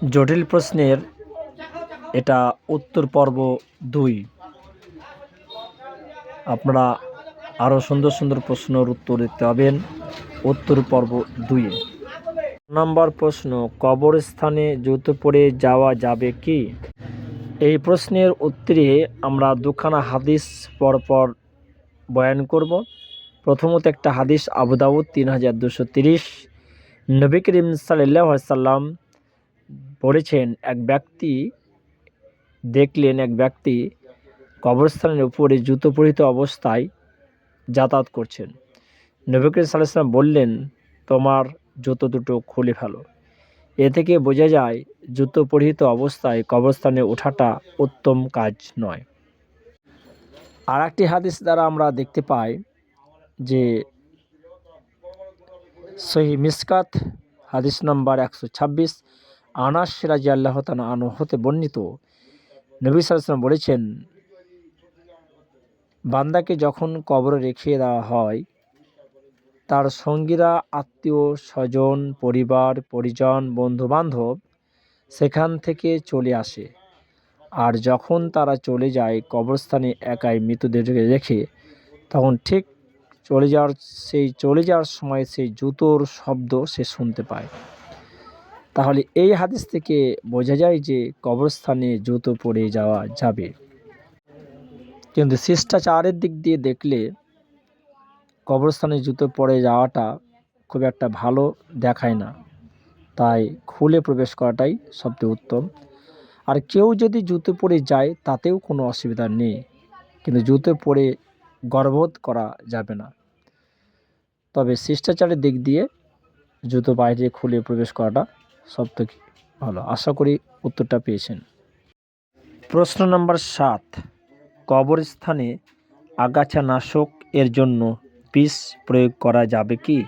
জটিল প্রশ্নের এটা উত্তর পর্ব ২। আপনারা আরও সুন্দর সুন্দর প্রশ্নের উত্তর দিতে হবেন উত্তর পর্ব ২-এ। নম্বর প্রশ্ন, কবরস্থানে জুতো পরে যাওয়া যাবে কি? এই প্রশ্নের উত্তরে আমরা দুখানা হাদিস পরপর বয়ান করব। প্রথমত একটা হাদিস আবু দাউদ ৩২৩০। নবী করিম সাল্লাল্লাহু আলাইহি সাল্লাম বলেছেন, এক ব্যক্তি কবরস্থানের উপরে জুতো পরিহিত অবস্থায় যাতায়াত করছেন। নবী করিম সাল্লাল্লাহু আলাইহি সাল্লাম বললেন, তোমার জুতো দুটো খুলে ফেলো। এ থেকে বোঝা যায় জুতো পরিহিত অবস্থায় কবরস্থানে ওঠাটা উত্তম কাজ নয়। আর একটি হাদিস দ্বারা আমরা দেখতে পাই যে সহিহ মিশকাত হাদিস নম্বর ১২৬, আনাস রাদিয়াল্লাহু তাআলা আনহু হতে বর্ণিত, নবী সাল্লাল্লাহু আলাইহি ওয়াসাল্লাম বলেছেন, বান্দাকে যখন কবরে রেখে দেওয়া হয়, তার সঙ্গীরা, আত্মীয় স্বজন, পরিবার পরিজন, বন্ধুবান্ধব সেখান থেকে চলে আসে। আর যখন তারা চলে যায় কবরস্থানে একাই মৃতদেহকে রেখে, তখন ঠিক চলে যাওয়ার সময় সেই জুতোর শব্দ সে শুনতে পায়। তাহলে এই হাদিস থেকে বোঝা যায় যে কবরস্থানে জুতো পরে যাওয়া যাবে। কিন্তু শিষ্টাচারের দিক দিয়ে দেখলে কবরস্থানে জুতো পরে যাওয়াটা খুব একটা ভালো দেখায় না, তাই খুলে প্রবেশ করাটাই সবচেয়ে উত্তম। আর কেউ যদি জুতো পরে যায় তাতেও কোনো অসুবিধা নেই, কিন্তু জুতো পরে গর্ববোধ করা যাবে না। তবে শিষ্টাচারের দিক দিয়ে জুতো বাইরে খুলে প্রবেশ করাটা সবথেকে ভালো। আশা করি উত্তরটা পেয়েছেন। প্রশ্ন নম্বর ৭, কবরস্থানে আগাছানাশক এর জন্য বিষ প্রয়োগ করা যাবে কি,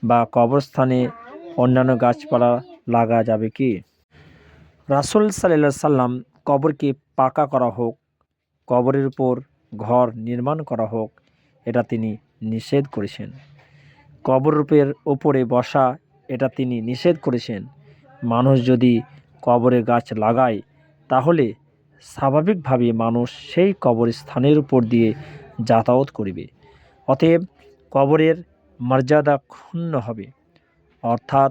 বা কবরস্থানে অন্যান্য গাছপালা লাগা যাবে কি? রাসূল সাল্লাল্লাহু আলাইহি সাল্লাম কবরকে পাকা করা হোক, কবরের উপর ঘর নির্মাণ করা হোক, এটা তিনি নিষেধ করেছেন। কবরের উপরে বসা, এটা তিনি নিষেধ করেছেন। মানুষ যদি কবরে গাছ লাগায় তাহলে স্বাভাবিকভাবে মানুষ সেই কবরস্থানের উপর দিয়ে যাতায়াত করবে। অতএব কবরের মর্যাদা ক্ষুণ্ণ হবে, অর্থাৎ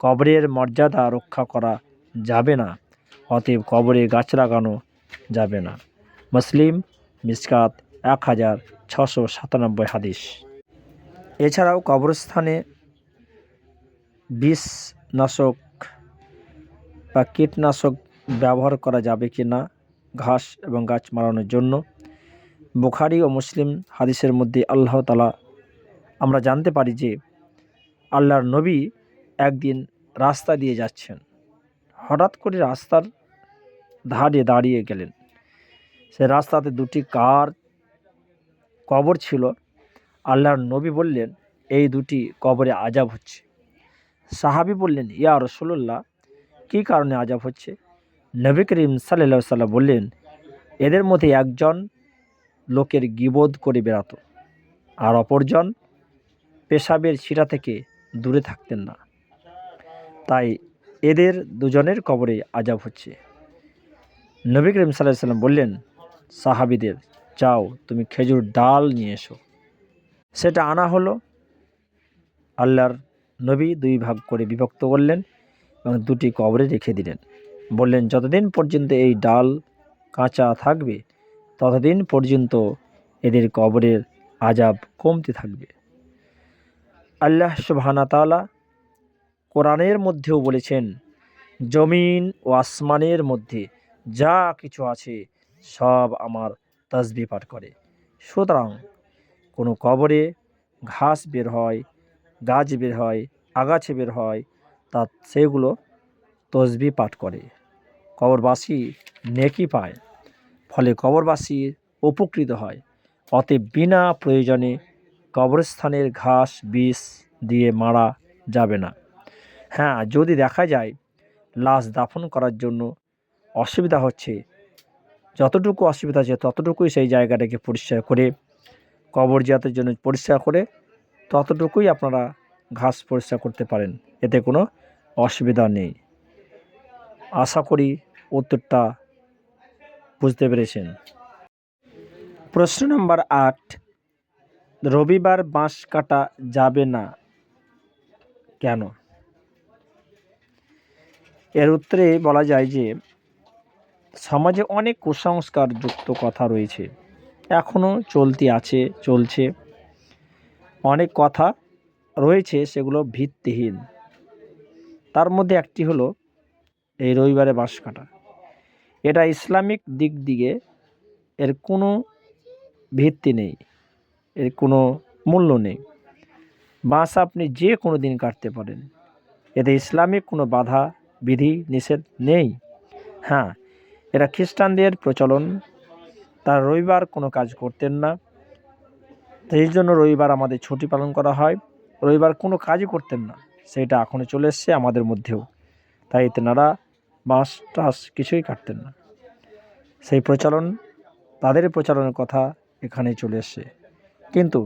কবরের মর্যাদা রক্ষা করা যাবে না। অতএব কবরে গাছ লাগানো যাবে না। মুসলিম মিশকাত ১৬৯৭ হাদিস। এছাড়াও কবরস্থানে বিষনাশক বা কীটনাশক ব্যবহার করা যাবে কি না ঘাস এবং গাছ মারানোর জন্য, বুখারী ও মুসলিম হাদিসের মধ্যে আল্লাহ তাআলা আমরা জানতে পারি যে আল্লাহর নবী একদিন রাস্তা দিয়ে যাচ্ছেন, হঠাৎ করে রাস্তার ধারে দাঁড়িয়ে গেলেন। সে রাস্তাতে দুটি কবর ছিল। আল্লাহর নবী বললেন, এই দুটি কবরে আযাব হচ্ছে। সাহাবী বললেন, ইয়া রাসূলুল্লাহ, কী কারণে আযাব হচ্ছে? নবী করিম সাল্লাল্লাহু আলাইহি ওয়াসাল্লাম বললেন, এদের মধ্যে একজন লোকের গীবত করে বেড়াত, আর অপরজন পেশাবের ছিটা থেকে দূরে থাকতেন না, তাই এদের দুজনের কবরে আযাব হচ্ছে। নবী করিম সাল্লাল্লাহু আলাইহি ওয়াসাল্লাম বললেন সাহাবীদের, যাও তুমি খেজুর ডাল নিয়ে এসো। সেটা আনা হলো। আল্লাহর নবী দুই ভাগ করে বিভক্ত করলেন এবং দুটি কবরে রেখে দিলেন। বললেন, যতদিন পর্যন্ত এই ডাল কাঁচা থাকবে ততদিন পর্যন্ত এদের কবরের আযাব কমতে থাকবে। আল্লাহ সুবহানাহু ওয়া তাআলা কোরআনের মধ্যেও বলেছেন, জমিন ও আসমানের মধ্যে যা কিছু আছে সব আমার তাসবিহ পাঠ করে। সুতরাং কোনো কবরে ঘাস বের হয়, গাছ বের হয়, আগাছা বের হয়, তা সেগুলো তসবিহ পাঠ করে, কবরবাসী নেকি পায়, ফলে কবরবাসী উপকৃত হয়। অতএব বিনা প্রয়োজনে কবরস্থানের ঘাস বিষ দিয়ে মারা যাবে না। হ্যাঁ, যদি দেখা যায় লাশ দাফন করার জন্য অসুবিধা হচ্ছে, যতটুকু অসুবিধা আছে ততটুকুই সেই জায়গাটাকে পরিষ্কার করে, কবর জিয়ারতের জন্য পরিষ্কার করে ততটুকুই আপনারা ঘাস পরিষ্কার করতে পারেন, এতে কোনো অসুবিধা নেই। আশা করি উত্তরটা বুঝতে পেরেছেন। প্রশ্ন নম্বর 8, রবিবার বাঁশ কাটা যাবে না কেন? এর উত্তরে বলা যায় যে সমাজে অনেক কুসংস্কার যুক্ত কথা রয়েছে, এখনও চলছে। অনেক কথা রয়েছে সেগুলো ভিত্তিহীন। তার মধ্যে একটি হলো এই রবিবারে বাঁশ কাটা। এটা ইসলামিক দিক দিয়ে এর কোনো ভিত্তি নেই, এর কোনো মূল্য নেই। বাঁশ আপনি যে কোনো দিন কাটতে পারেন, এতে ইসলামিক কোনো বাধা বিধি নিষেধ নেই। হ্যাঁ, এটা খ্রিস্টানদের প্রচলন, তারা রবিবার কোনো কাজ করতেন না, এই জন্য রবিবার আমাদের ছুটি পালন করা হয়। রবিবার কোনো কাজই করতেন না, সেটা এখনও চলে এসছে আমাদের মধ্যেও। তাই তেনারা বাঁশ টাস কিছুই কাটতেন না। সেই প্রচলন, তাদের প্রচলনের কথা এখানে চলে এসছে, কিন্তু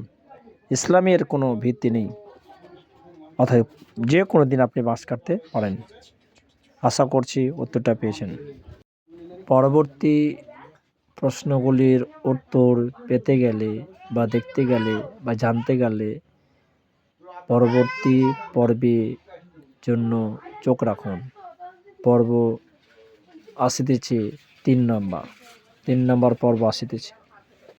ইসলামের কোনো ভিত্তি নেই। অতএব যে কোনো দিন আপনি বাঁশ কাটতে পারেন। আশা করছি উত্তরটা পেয়েছেন। পরবর্তী প্রশ্নগুলির উত্তর পেতে গেলে বা দেখতে গেলে বা জানতে গেলে পরবর্তী পর্বে জন্য চোখ রাখুন। পর্ব আসিতেছে 3 নম্বর পর্ব আসিতেছে।